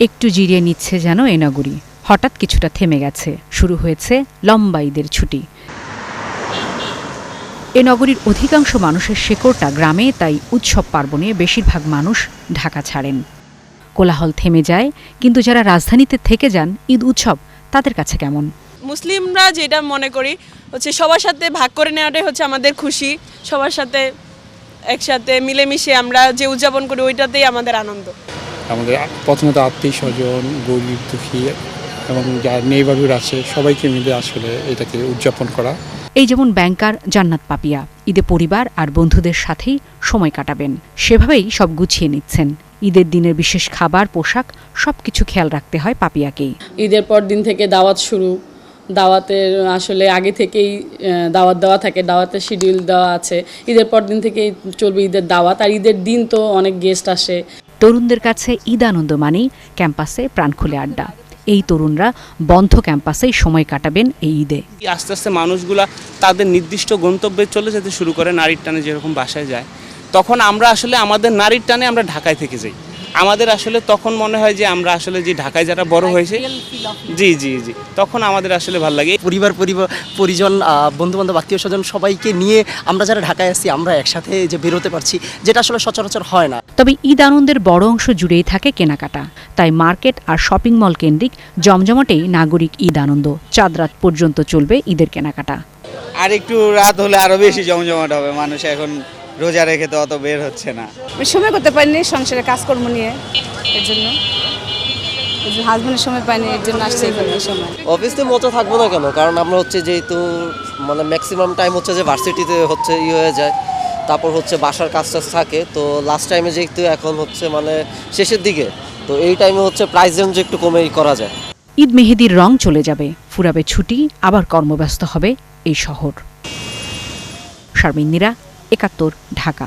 একটু জিরিয়ে নিচ্ছে যেন এ নগরী। হঠাৎ কিছুটা থেমে গেছে, শুরু হয়েছে লম্বা ঈদের ছুটি। এ নগরীর অধিকাংশ মানুষের শেকড়টা গ্রামে, তাই উৎসব পার্বণে বেশিরভাগ মানুষ ঢাকা ছাড়েন। কোলাহল থেমে যায়, কিন্তু যারা রাজধানীতে থেকে যান ঈদ উৎসব তাদের কাছে কেমন? মুসলিমরা যেটা মনে করি হচ্ছে সবার সাথে ভাগ করে নেওয়াটাই হচ্ছে আমাদের খুশি। সবার সাথে একসাথে মিলেমিশে আমরা যে উদযাপন করি ওইটাতেই আমাদের আনন্দ। আমাদের প্রথমত আত্মীয় স্বজন, গরিব দুঃখী এবং যার নেইবারহুড আছে সবাইকে মিলে আসলে এটাকে উদযাপন করা। এই যেমন ব্যাংকার জান্নাত পাপিয়া ঈদে পরিবার আর বন্ধুদের সাথেই সময় কাটাবেন, সেভাবেই সব গুছিয়ে নিচ্ছেন। ঈদের দিনের বিশেষ খাবার, পোশাক সবকিছু খেয়াল রাখতে হয় পাপিয়াকেই। ঈদের পর দিন থেকে দাওয়াত শুরু, দাওয়াতের আসলে আগে থেকেই দাওয়াত দেওয়া থাকে, দাওয়াতের শিডিউল দেওয়া আছে। ঈদের পর দিন থেকেই চলবে ঈদের দাওয়াত, আর ঈদের দিন তো অনেক গেস্ট আসে। তরুণদের কাছে ঈদ আনন্দ মানেই ক্যাম্পাসে প্রাণ খুলে আড্ডা। এই তরুণরা বন্ধ ক্যাম্পাসেই সময় কাটাবেন এই ঈদে। আস্তে আস্তে মানুষগুলা তাদের নির্দিষ্ট গন্তব্যে চলে যেতে শুরু করে, নারীর টানে যেরকম বাসায় যায়, তখন আমরা আসলে আমাদের নারীর টানে আমরা ঢাকায় থেকে যাই। আমাদের আসলে তখন মনে হয় যে আমরা আসলে যে ঢাকায় যারা বড় হয়েছে, জি জি জি, তখন আমাদের আসলে ভালো লাগে। পরিজন, বন্ধুবান্ধব, আত্মীয় স্বজন সবাইকে নিয়ে আমরা যারা ঢাকায় আসছি আমরা একসাথে যে বেরোতে পারছি, যেটা আসলে সচরাচর হয় না। তবে ঈদ আনন্দের বড় অংশ জুড়েই থাকে কেনাকাটা, তাই মার্কেট আর শপিং মল কেন্দ্রিক জমজমাটেই নাগরিক ঈদ আনন্দ। চাঁদ রাত পর্যন্ত চলবে ঈদের কেনাকাটা। আর একটু রাত হলে আরো বেশি জমজমাট হবে। মানুষ এখন রোজা রেখে তো অত বের হচ্ছে না, সময় করতে পারিনি সংসারে কাজকর্ম নিয়ে, এর জন্য হাজবেন্ডের সময় পাইনি, এর জন্য আসছে এখানে সময়। অফিসে মজা থাকবো না কেন, কারণ আমরা হচ্ছে যেহেতু মানে ম্যাক্সিমাম টাইম হচ্ছে যে ভার্সিটিতে হচ্ছে হয়ে যায়, তারপর হচ্ছে বাসার কাজ টাজ থাকে, তো লাস্ট টাইমে যেহেতু এখন হচ্ছে মানে শেষের দিকে, তো এই টাইমে হচ্ছে প্রাইস রেঞ্জ একটু কমেই করা যায়। ঈদ মেহেদির রং চলে যাবে, ফুরাবে ছুটি, আবার কর্মব্যস্ত হবে এই শহর। শারমিন নীরা, ৭১, ঢাকা।